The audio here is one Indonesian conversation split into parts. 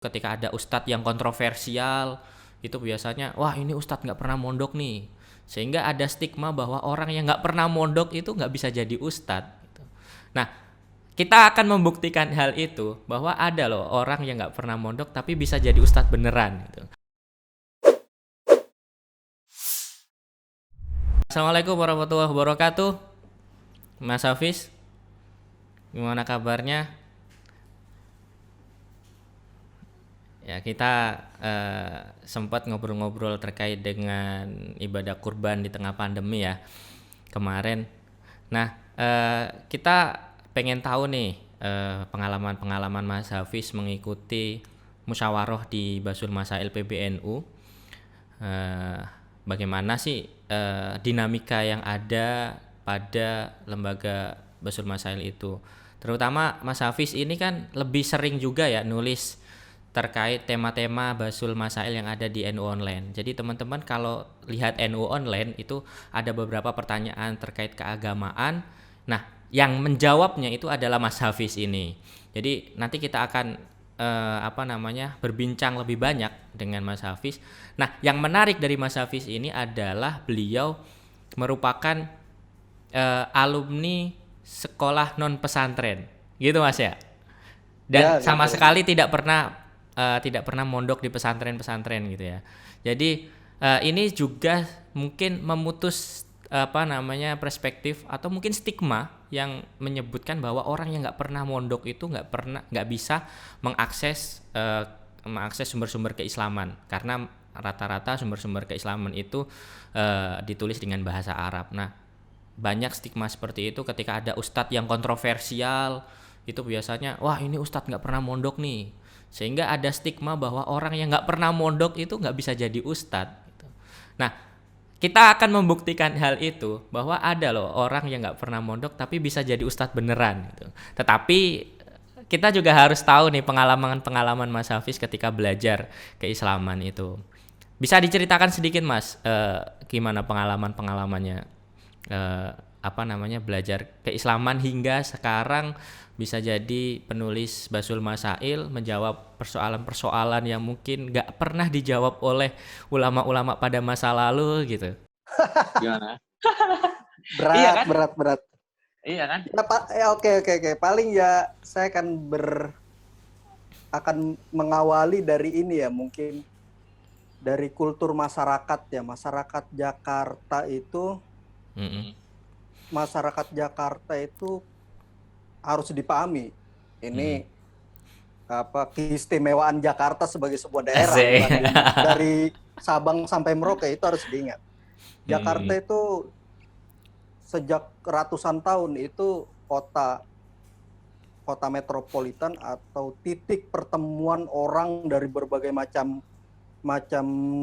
Ketika ada ustadz yang kontroversial, itu biasanya, wah ini ustadz nggak pernah mondok nih. Sehingga ada stigma bahwa orang yang nggak pernah mondok itu nggak bisa jadi ustadz. Gitu. Nah, kita akan membuktikan hal itu, bahwa ada loh orang yang nggak pernah mondok tapi bisa jadi ustadz beneran. Gitu. Assalamualaikum warahmatullahi wabarakatuh. Mas Hafiz, gimana kabarnya? Ya, kita sempat ngobrol-ngobrol terkait dengan ibadah kurban di tengah pandemi ya kemarin. Nah, kita pengen tahu nih pengalaman-pengalaman Mas Hafiz mengikuti musyawarah di Basul Masail PBNU. Bagaimana sih dinamika yang ada pada lembaga Basul Masail itu? Terutama Mas Hafiz ini kan lebih sering juga ya nulis terkait tema-tema Basul Masail yang ada di NU Online. Jadi teman-teman kalau lihat NU Online itu ada beberapa pertanyaan terkait keagamaan. Nah, yang menjawabnya itu adalah Mas Hafiz ini. Jadi nanti kita akan berbincang lebih banyak dengan Mas Hafiz. Nah, yang menarik dari Mas Hafiz ini adalah beliau merupakan alumni sekolah non pesantren, gitu Mas ya. Dan Ya, sama gitu. sekali tidak pernah mondok di pesantren-pesantren gitu ya. Jadi ini juga mungkin memutus perspektif atau mungkin stigma yang menyebutkan bahwa orang yang nggak pernah mondok itu nggak bisa mengakses sumber-sumber keislaman, karena rata-rata sumber-sumber keislaman itu ditulis dengan bahasa Arab. Nah, banyak stigma seperti itu ketika ada ustadz yang kontroversial, itu biasanya, wah ini ustadz nggak pernah mondok nih. Sehingga ada stigma bahwa orang yang nggak pernah mondok itu nggak bisa jadi ustadz. Gitu. Nah, kita akan membuktikan hal itu, bahwa ada loh orang yang nggak pernah mondok tapi bisa jadi ustadz beneran. Gitu. Tetapi kita juga harus tahu nih pengalaman-pengalaman Mas Hafiz ketika belajar keislaman itu. Bisa diceritakan sedikit Mas, gimana pengalaman-pengalamannya belajar keislaman hingga sekarang bisa jadi penulis Basul Masail, menjawab persoalan-persoalan yang mungkin nggak pernah dijawab oleh ulama-ulama pada masa lalu gitu. Gimana? Iya Berat, kan? berat, berat. Iya kan? Ya, Pak. Ya, oke, oke, oke. Paling ya saya akan mengawali dari ini ya, mungkin dari kultur masyarakat ya. Masyarakat Jakarta itu, Mm-mm. masyarakat Jakarta itu harus dipahami. Mm-mm. Ini keistimewaan Jakarta sebagai sebuah daerah, Asik. bukan dari Sabang sampai Merauke, itu harus diingat. Jakarta Mm-mm. itu sejak ratusan tahun itu kota metropolitan atau titik pertemuan orang dari berbagai macam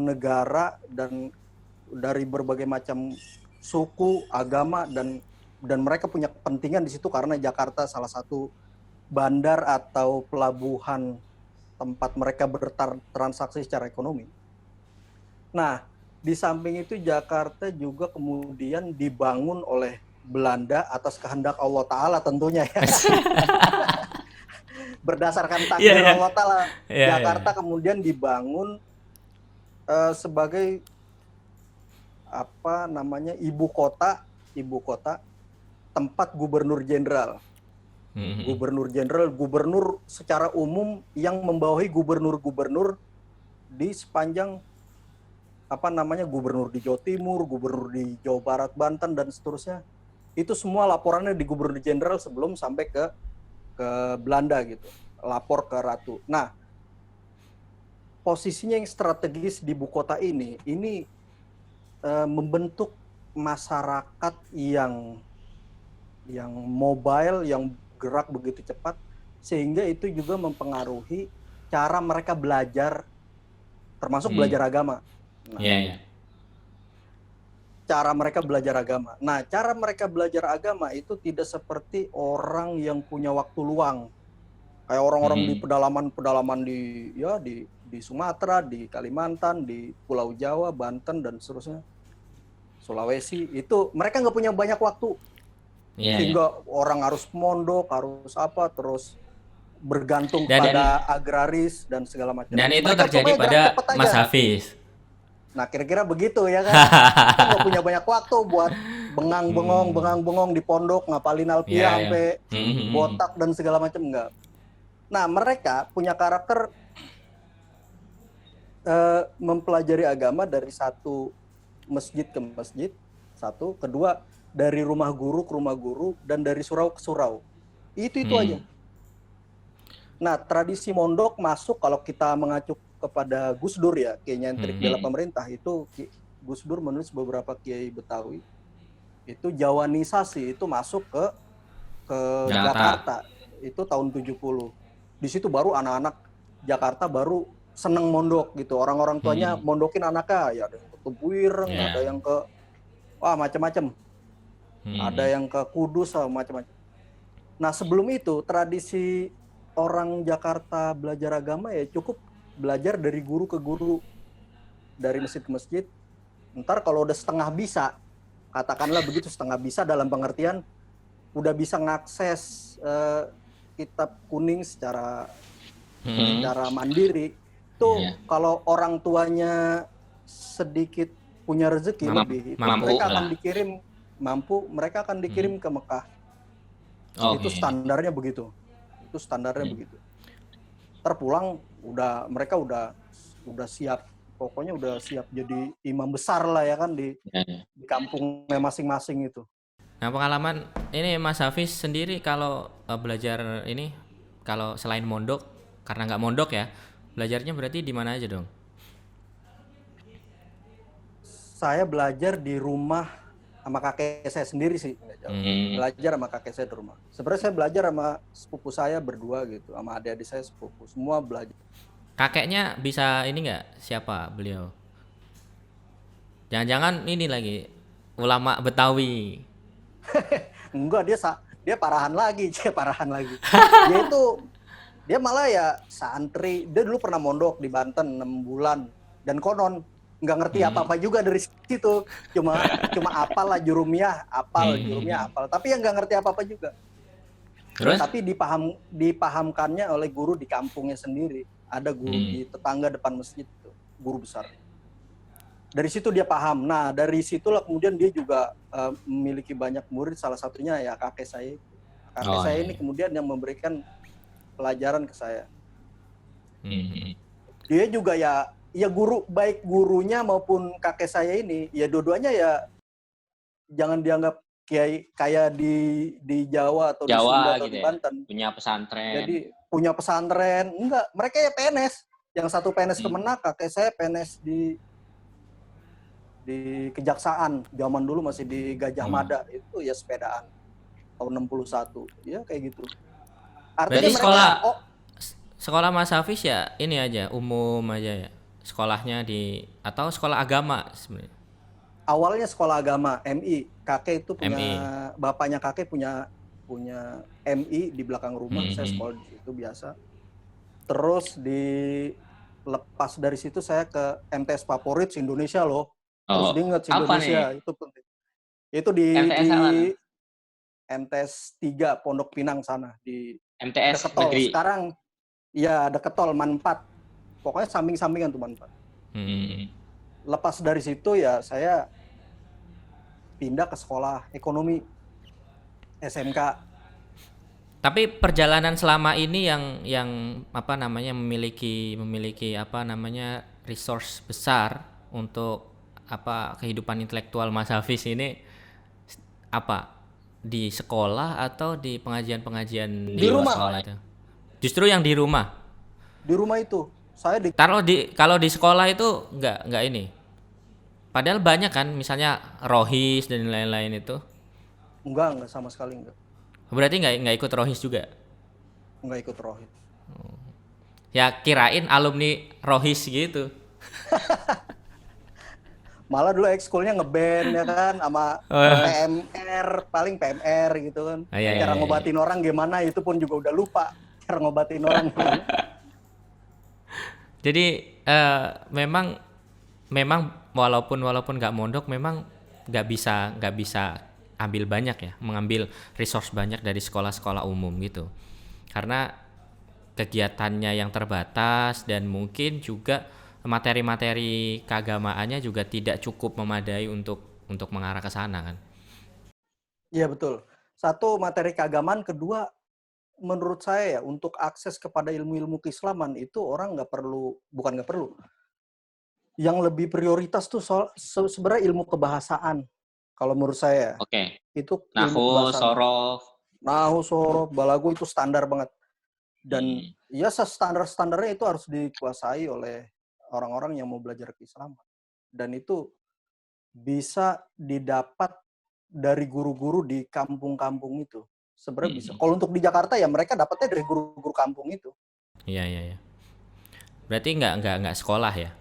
negara dan dari berbagai macam suku, agama, dan mereka punya kepentingan di situ karena Jakarta salah satu bandar atau pelabuhan tempat mereka bertransaksi secara ekonomi. Nah, di samping itu Jakarta juga kemudian dibangun oleh Belanda atas kehendak Allah Ta'ala tentunya ya. Berdasarkan Iya, takdir iya. Allah Ta'ala, Iya, iya. Jakarta kemudian dibangun sebagai ibu kota tempat gubernur jenderal. Mm-mm. Gubernur secara umum yang membawahi gubernur-gubernur di sepanjang gubernur di Jawa Timur, gubernur di Jawa Barat, Banten, dan seterusnya. Itu semua laporannya di gubernur jenderal sebelum sampai ke Belanda gitu. Lapor ke Ratu. Nah, posisinya yang strategis di ibu kota ini membentuk masyarakat yang mobile, yang gerak begitu cepat, sehingga itu juga mempengaruhi cara mereka belajar, termasuk belajar agama. Nah, Iya, iya. cara mereka belajar agama. Nah, cara mereka belajar agama itu tidak seperti orang yang punya waktu luang. Kayak orang-orang di pedalaman di Sumatera, di Kalimantan, di Pulau Jawa, Banten, dan seterusnya. Sulawesi, itu mereka nggak punya banyak waktu. Iya, iya. Sehingga orang harus mondok, harus terus bergantung Dan- pada agraris dan segala macam. Dan itu Mereka terjadi pokoknya pada gerak cepet aja. Mas Hafiz. Nah, kira-kira begitu ya kan. Kita nggak punya banyak waktu buat bengong di pondok, ngapalin Iya, alfiah iya. sampai Hmm. botak dan segala macam, enggak. Nah, mereka punya karakter mempelajari agama dari satu masjid ke masjid, satu, kedua dari rumah guru ke rumah guru, dan dari surau ke surau. Itu aja. Nah, tradisi mondok masuk kalau kita mengacu kepada Gus Dur ya, kiai nyentrik bela pemerintah, itu Gus Dur menulis beberapa kiai Betawi. Itu Jawanisasi, itu masuk ke Jakarta. Itu tahun 70. Di situ baru anak-anak Jakarta baru seneng mondok gitu. Orang-orang tuanya mondokin anaknya, ya ada yang ke Tebuireng, ada yang ke macam-macam. Ada yang ke Kudus, macam-macam. Nah, sebelum itu tradisi orang Jakarta belajar agama ya cukup belajar dari guru ke guru, dari masjid ke masjid. Ntar kalau udah setengah bisa, katakanlah begitu, setengah bisa dalam pengertian udah bisa ngakses kitab kuning secara mandiri. Tuh kalau orang tuanya sedikit punya rezeki lebih, mereka akan dikirim ke Mekah. Itu standarnya begitu. Begitu. Terpulang mereka udah siap, pokoknya udah siap jadi imam besar lah ya kan di kampungnya masing-masing itu. Nah, pengalaman ini Mas Hafiz sendiri kalau belajar ini, kalau selain mondok, karena nggak mondok ya, belajarnya berarti di mana aja dong? Saya belajar di rumah sama kakek saya sendiri sih, belajar sama kakek saya di rumah. Sebenarnya saya belajar sama sepupu saya berdua gitu, sama adik-adik saya sepupu, semua belajar. Kakeknya bisa ini nggak? Siapa beliau? Jangan-jangan ini lagi ulama Betawi? Enggak, dia parahan lagi. Dia malah ya santri. Dia dulu pernah mondok di Banten 6 bulan, dan konon nggak ngerti apa-apa juga dari situ, cuma apal lah jurumiyah apal, tapi yang nggak ngerti apa-apa juga. Terus? Tapi dipahamkannya oleh guru di kampungnya sendiri. Ada guru di tetangga depan masjid itu, guru besar. Dari situ dia paham. Nah, dari situlah kemudian dia juga memiliki banyak murid, salah satunya ya kakek saya. Saya ini kemudian yang memberikan pelajaran ke saya. Dia juga ya guru, baik gurunya maupun kakek saya ini, ya dua-duanya ya jangan dianggap kayak di Jawa atau di Sunda atau gitu di Banten. Punya pesantren. Jadi punya pesantren, enggak. Mereka ya PNS. Yang satu PNS Kemenak, kakek saya PNS di Kejaksaan. Zaman dulu masih di Gajah Mada, itu ya sepedaan. Tahun 61. Ya kayak gitu. Artinya berarti mereka sekolah Mas Hafiz ya ini aja, umum aja ya. Sekolahnya atau sekolah agama sebenarnya? Awalnya sekolah agama, MI. Kakek itu punya, bapaknya kakek punya MI di belakang rumah. Saya sekolah di situ biasa. Terus lepas dari situ saya ke MTS favorit Indonesia loh. Terus diingat Indonesia, itu penting. Itu di MTS 3 Pondok Pinang sana, di MTS deket tol. negeri. Sekarang ya deket tol Man 4. Pokoknya samping-sampingan tuh Man 4. Lepas dari situ ya saya pindah ke sekolah ekonomi SMK. Tapi perjalanan selama ini yang apa namanya memiliki apa namanya resource besar untuk kehidupan intelektual Mas Hafiz ini apa, di sekolah atau di pengajian-pengajian di rumah sekolah itu? Justru yang di rumah. Di rumah itu saya kalau di sekolah itu nggak ini. Padahal banyak kan, misalnya rohis dan lain-lain itu. Enggak sama sekali enggak. Berarti nggak ikut rohis juga? Enggak ikut rohis. Ya kirain alumni rohis gitu. Malah dulu ekskulnya ngeband ya kan, sama PMR, paling PMR gitu kan. Cara ngobatin orang gimana itu pun juga udah lupa. Cara ngobatin orang gimana. Jadi memang walaupun nggak mondok, memang nggak bisa ambil banyak ya, mengambil resource banyak dari sekolah-sekolah umum gitu. Karena kegiatannya yang terbatas dan mungkin juga materi-materi keagamaannya juga tidak cukup memadai untuk mengarah ke sana kan. Iya betul. Satu, materi keagamaan. Kedua, menurut saya ya, untuk akses kepada ilmu-ilmu keislaman itu orang bukan nggak perlu. Yang lebih prioritas tuh sebenarnya ilmu kebahasaan. Kalau menurut saya, Oke. itu ilmu Nahu, kebahasaan. sorof. Nahu, sorof, balago itu standar banget. Dan Hmm. ya standar-standarnya itu harus dikuasai oleh orang-orang yang mau belajar keislaman. Dan itu bisa didapat dari guru-guru di kampung-kampung itu. Sebenarnya bisa. Kalau untuk di Jakarta ya mereka dapatnya dari guru-guru kampung itu. Iya, iya, iya. Berarti nggak sekolah ya?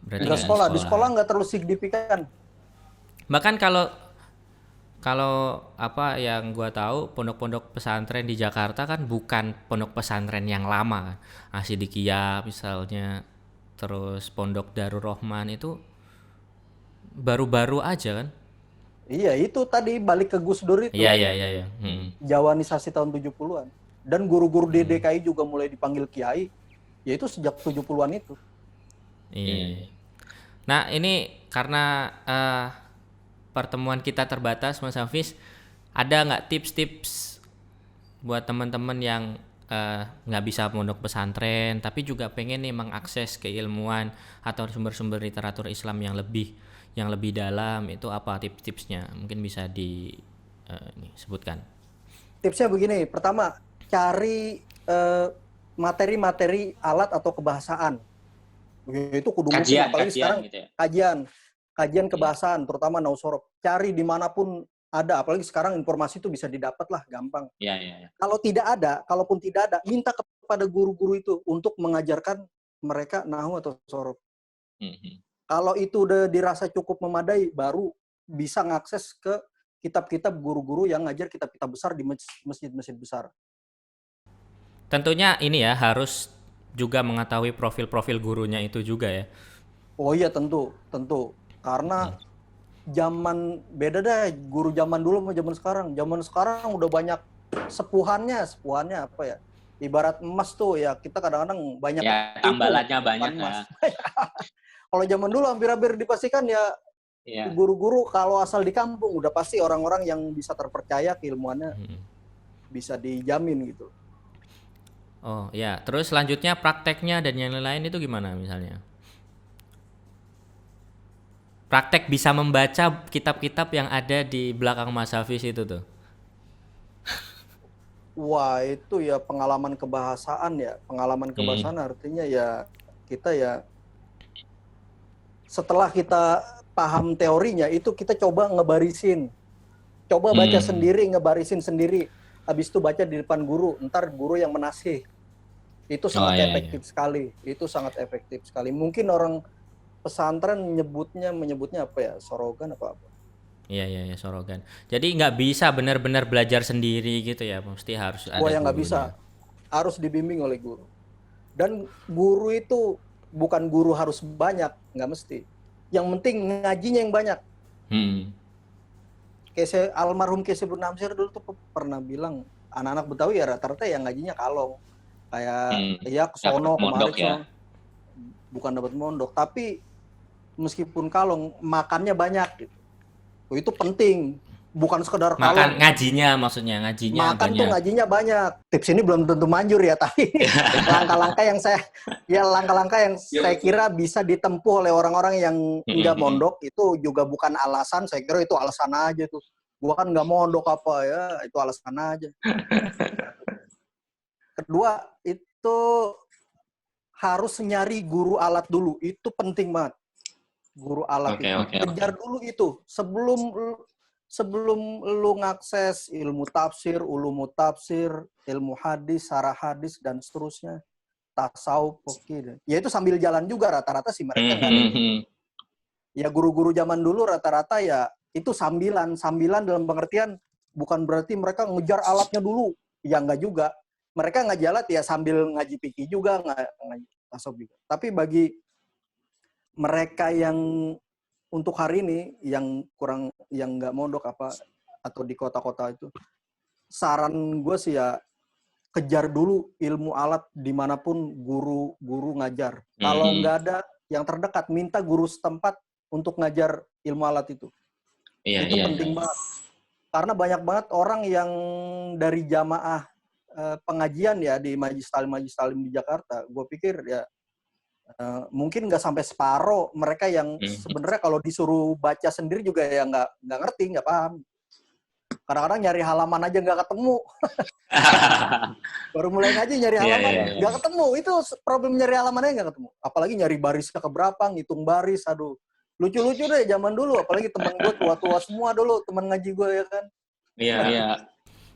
Berarti Nggak nggak sekolah. Di sekolah. sekolah nggak terlalu signifikan. Bahkan kalau kalau apa yang gua tahu pondok-pondok pesantren di Jakarta kan bukan pondok pesantren yang lama kan. Asyidikiyah misalnya, terus Pondok Darul Rahman itu baru-baru aja kan. Iya, itu tadi balik ke Gus Dur Iya, itu. iya, iya, iya. Jawanisasi tahun 70-an. Dan guru-guru di DKI juga mulai dipanggil kiai. Yaitu sejak 70-an itu. Iya. Nah, ini karena pertemuan kita terbatas Mas Hafiz, ada nggak tips-tips buat teman-teman yang nggak bisa pondok pesantren tapi juga pengen nih mengakses keilmuan atau sumber-sumber literatur Islam yang lebih dalam, itu apa tips-tipsnya? Mungkin bisa disebutkan. Tipsnya begini, pertama, cari materi-materi alat atau kebahasaan. Itu kudu mungkin, apalagi sekarang gitu ya. kajian kebahasaan, terutama Nausorof. Cari dimanapun ada, apalagi sekarang informasi itu bisa didapat lah, gampang. Iya. Kalaupun tidak ada, minta kepada guru-guru itu untuk mengajarkan mereka Nahu atau Sorof. Kalau itu udah dirasa cukup memadai, baru bisa ngakses ke kitab-kitab guru-guru yang ngajar kitab-kitab besar di masjid-masjid besar. Tentunya ini ya harus juga mengetahui profil-profil gurunya itu juga ya. Oh iya, tentu. Karena beda deh, guru zaman dulu sama zaman sekarang. Zaman sekarang udah banyak sepuhannya apa ya? Ibarat emas tuh ya, kita kadang-kadang banyak ya, tambalannya banyak ya. Kalau zaman dulu hampir-hampir dipastikan ya, guru-guru kalau asal di kampung udah pasti orang-orang yang bisa terpercaya keilmuannya bisa dijamin gitu. Oh ya, terus selanjutnya prakteknya dan yang lain itu gimana misalnya? Praktek bisa membaca kitab-kitab yang ada di belakang Mas Hafiz itu tuh. Wah, itu ya pengalaman kebahasaan ya. Pengalaman kebahasaan artinya ya kita ya setelah kita paham teorinya itu kita coba ngebarisin. Coba baca sendiri, ngebarisin sendiri. Habis itu baca di depan guru, ntar guru yang menasih. Itu sangat efektif sekali. Itu sangat efektif sekali. Mungkin orang pesantren menyebutnya apa ya? Sorogan apa? Iya, sorogan. Jadi nggak bisa benar-benar belajar sendiri gitu ya, mesti harus ada yang nggak gurunya. bisa, harus dibimbing oleh guru. Dan guru itu bukan guru harus banyak, nggak mesti. Yang penting ngajinya yang banyak. Kayak almarhum Kiai Ibnu Namsir dulu tuh pernah bilang, anak-anak Betawi ya rata-rata yang ngajinya kalong. Kayak ya kesono kemari ya. Bukan dapat mondok, tapi meskipun kalong makannya banyak gitu. Itu penting, bukan sekedar makan kalong. Ngajinya maksudnya, ngajinya makan banyak. Tuh ngajinya banyak. Tips ini belum tentu manjur ya, tapi langkah-langkah yang saya kira bisa ditempuh oleh orang-orang yang nggak mondok itu juga bukan alasan. Saya kira itu alasan aja tuh. Gua kan nggak mondok apa ya, itu alasan aja. Kedua, itu harus nyari guru alat dulu. Itu penting banget. Guru alat itu. Kejar dulu itu. Sebelum lu ngakses ilmu tafsir, ulumu tafsir, ilmu hadis, sarah hadis, dan seterusnya. Tasawuf, ya itu sambil jalan juga rata-rata sih mereka nggak ada. Ya guru-guru zaman dulu rata-rata ya itu sambilan dalam pengertian bukan berarti mereka ngejar alatnya dulu. Ya nggak juga. Mereka ngaji alat ya sambil ngaji fikih juga, ngaji tasawuf juga. Tapi bagi mereka yang untuk hari ini yang nggak mondok apa atau di kota-kota itu, saran gue sih ya kejar dulu ilmu alat dimanapun guru ngajar. Kalau nggak ada yang terdekat, minta guru setempat untuk ngajar ilmu alat itu. Iya, Itu penting banget. Karena banyak banget orang yang dari jamaah pengajian ya di Majlis Talim di Jakarta. Gue pikir ya mungkin nggak sampai separuh mereka yang sebenarnya kalau disuruh baca sendiri juga ya nggak ngerti, nggak paham. Kadang-kadang nyari halaman aja nggak ketemu. Baru mulai ngaji nyari halaman nggak ketemu. Itu problem nyari halamannya nggak ketemu. Apalagi nyari barisnya keberapa, ngitung baris, aduh. Lucu-lucu deh zaman dulu. Apalagi temen gue tua-tua semua dulu, temen ngaji gue ya kan. Iya.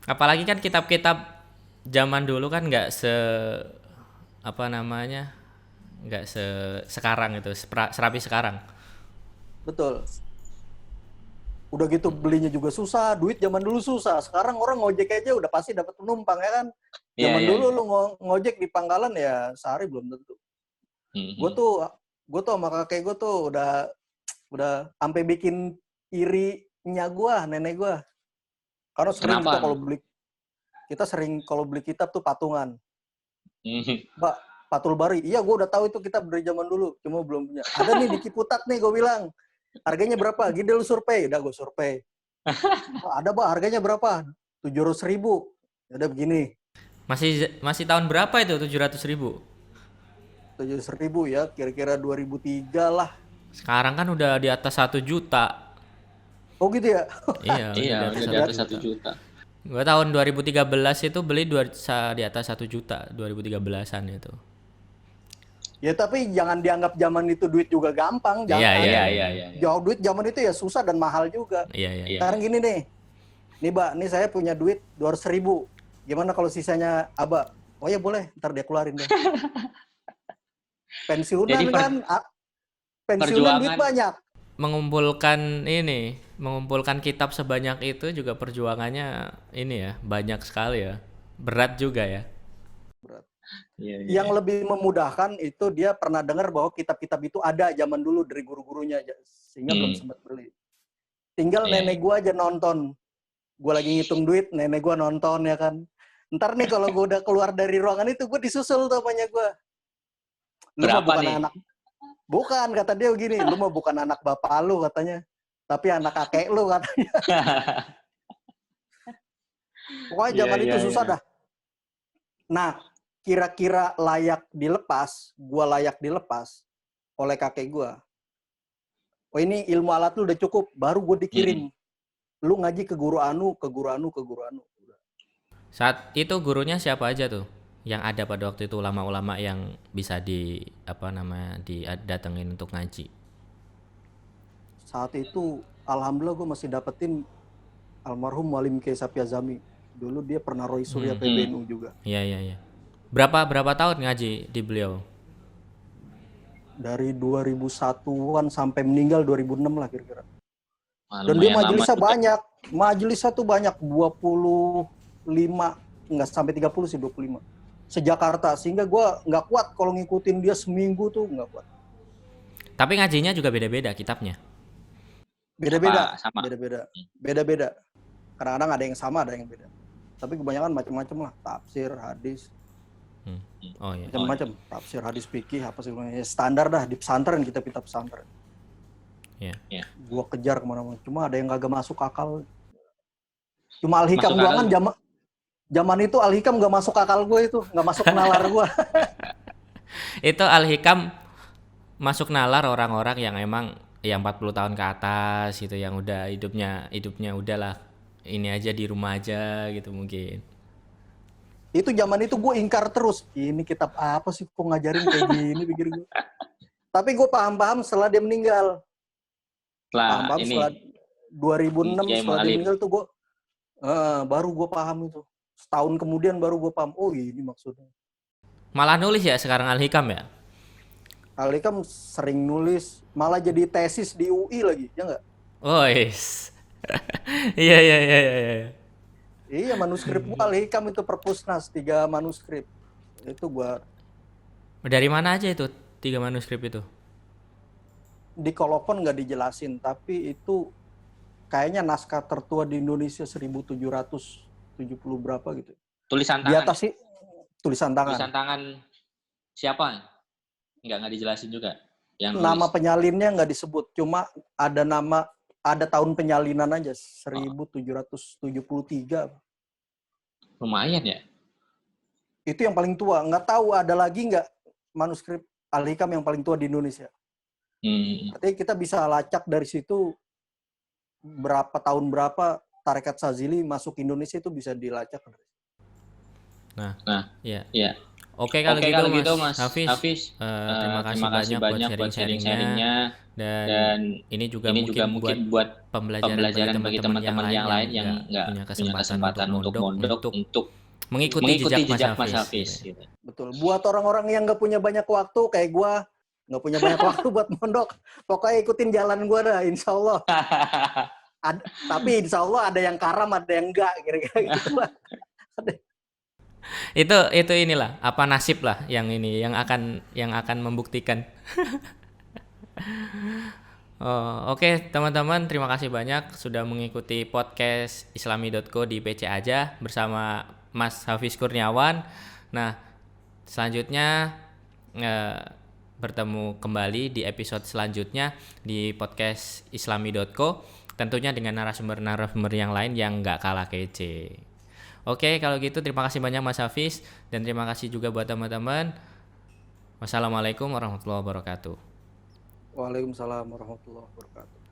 Apalagi kan kitab-kitab zaman dulu kan nggak nggak sekarang itu, serapi sekarang. Betul. Udah gitu belinya juga susah, duit zaman dulu susah. Sekarang orang ngojek aja udah pasti dapat penumpang ya kan. Zaman dulu lu ngojek di pangkalan ya sehari belum tentu. Gue tuh sama kakek gue tuh udah sampai bikin irinya gue, nenek gue. Karena sering kita sering kalau beli kitab tuh patungan. Mbak, Fathul Bari. Iya, gue udah tahu itu kitab dari zaman dulu, cuma belum punya. Ada nih di Ciputat nih, gue bilang. Harganya berapa? Gini lu survei. Udah gue survei. Ada, Pak, harganya berapa? 700.000. Udah begini. Masih tahun berapa itu 700.000? 700.000 ya, kira-kira 2003 lah. Sekarang kan udah di atas 1 juta. Oh gitu ya? Iya, udah di atas 1 juta. Gue tahun 2013 itu beli di atas 1 juta, 2013-an itu. Ya tapi jangan dianggap zaman itu duit juga gampang. Jangan. Iya. Jauh duit zaman itu ya susah dan mahal juga. Iya. Sekarang gini nih. Nih, Mbak, nih saya punya duit 200.000. Gimana kalau sisanya Abah? Oh ya boleh, ntar dia keluarin deh. Pensiunan kan, pensiunan duit banyak. Mengumpulkan kitab sebanyak itu juga perjuangannya ini ya, banyak sekali ya. Berat juga ya. Berat. Yang lebih memudahkan itu dia pernah dengar bahwa kitab-kitab itu ada zaman dulu dari guru-gurunya aja, sehingga belum sempat beli. Tinggal nenek gua aja nonton. Gua lagi ngitung duit, nenek gua nonton ya kan. Ntar nih kalau gua udah keluar dari ruangan itu, gua disusul tuh apanya gua. Lu mah bukan anak. Bukan, kata dia begini, lu mah bukan anak bapak lu katanya, tapi anak kakek lu katanya. Pokoknya zaman itu susah dah. Nah, kira-kira layak dilepas oleh kakek gua. Oh ini ilmu alat lu udah cukup, baru gua dikirim. Lu ngaji ke guru anu. Saat itu gurunya siapa aja tuh? Yang ada pada waktu itu ulama-ulama yang bisa didatengin untuk ngaji. Saat itu alhamdulillah gue masih dapetin almarhum Muallim Kiai Sapi Azami. Dulu dia pernah Roy Surya PBNU juga. Iya. Berapa tahun ngaji di beliau? Dari 2001-an sampai meninggal 2006 lah kira-kira. Dan dia majelisnya banyak. Majelisnya tuh banyak, 25, enggak sampai 30 sih, 25. Se-Jakarta, sehingga gue nggak kuat kalau ngikutin dia seminggu tuh, nggak kuat. Tapi ngajinya juga beda-beda kitabnya? Beda-beda. Kadang-kadang ada yang sama, ada yang beda. Tapi kebanyakan macam-macam lah, tafsir, hadis. Oh iya. Macam-macam, tafsir, hadis, fikih, apa sih standar dah di pesantren, kita pesantren. Iya. Gua kejar kemana-mana, cuma ada yang kagak masuk akal. Cuma Al-Hikam gua kan zaman itu Al-Hikam gak masuk akal gue itu, gak masuk nalar gue. Itu Al-Hikam masuk nalar orang-orang yang emang ya 40 tahun ke atas gitu, yang udah hidupnya udahlah ini aja di rumah aja gitu mungkin. Itu zaman itu gue ingkar terus, ini kitab apa sih kok ngajarin kayak gini pikir gue. Tapi gue paham setelah dia meninggal. Setelah 2006 setelah dia meninggal tuh gue baru gue paham itu. Setahun kemudian baru gue paham, oh ini maksudnya. Malah nulis ya sekarang Al-Hikam ya? Al-Hikam sering nulis, malah jadi tesis di UI lagi, ya nggak? Oh yes. Iya. Iya, manuskrip gue Al-Hikam itu perpusnas, 3 manuskrip. Itu gue. Dari mana aja itu 3 manuskrip itu? Di kolokon nggak dijelasin, tapi itu kayaknya naskah tertua di Indonesia 1770 berapa gitu. Tulisan tangan? Di atas sih tulisan tangan. Tulisan tangan siapa? Nggak dijelasin juga. Yang Nama nulis. penyalinnya nggak disebut, cuma ada tahun penyalinan aja 1773. Lumayan ya. Itu yang paling tua. Nggak tahu ada lagi nggak manuskrip Al-Hikam yang paling tua di Indonesia. Artinya kita bisa lacak dari situ tahun berapa Tarekat Sazili masuk Indonesia itu bisa dilacak. Nah, iya. Oke kalau gitu Mas Hafiz, terima kasih banyak buat sharing-sharingnya dan ini juga mungkin buat pembelajaran bagi teman-teman yang lain yang nggak punya kesempatan untuk mondok untuk mengikuti jejak Mas Hafiz. Gitu. Betul. Buat orang-orang yang nggak punya banyak waktu kayak gue, nggak punya banyak waktu buat mondok, pokoknya ikutin jalan gue dah, insya Allah. Tapi insya Allah ada yang karam, ada yang enggak, kira-kira gitu lah. itu inilah apa nasib lah yang akan membuktikan. Oke, teman-teman, terima kasih banyak sudah mengikuti podcast islami.co di PC aja bersama Mas Hafiz Kurniawan. Nah, selanjutnya bertemu kembali di episode selanjutnya di podcast islami.co, tentunya dengan narasumber yang lain yang nggak kalah kece. Oke, kalau gitu terima kasih banyak Mas Hafiz dan terima kasih juga buat teman-teman. Wassalamualaikum warahmatullahi wabarakatuh. Waalaikumsalam warahmatullahi wabarakatuh.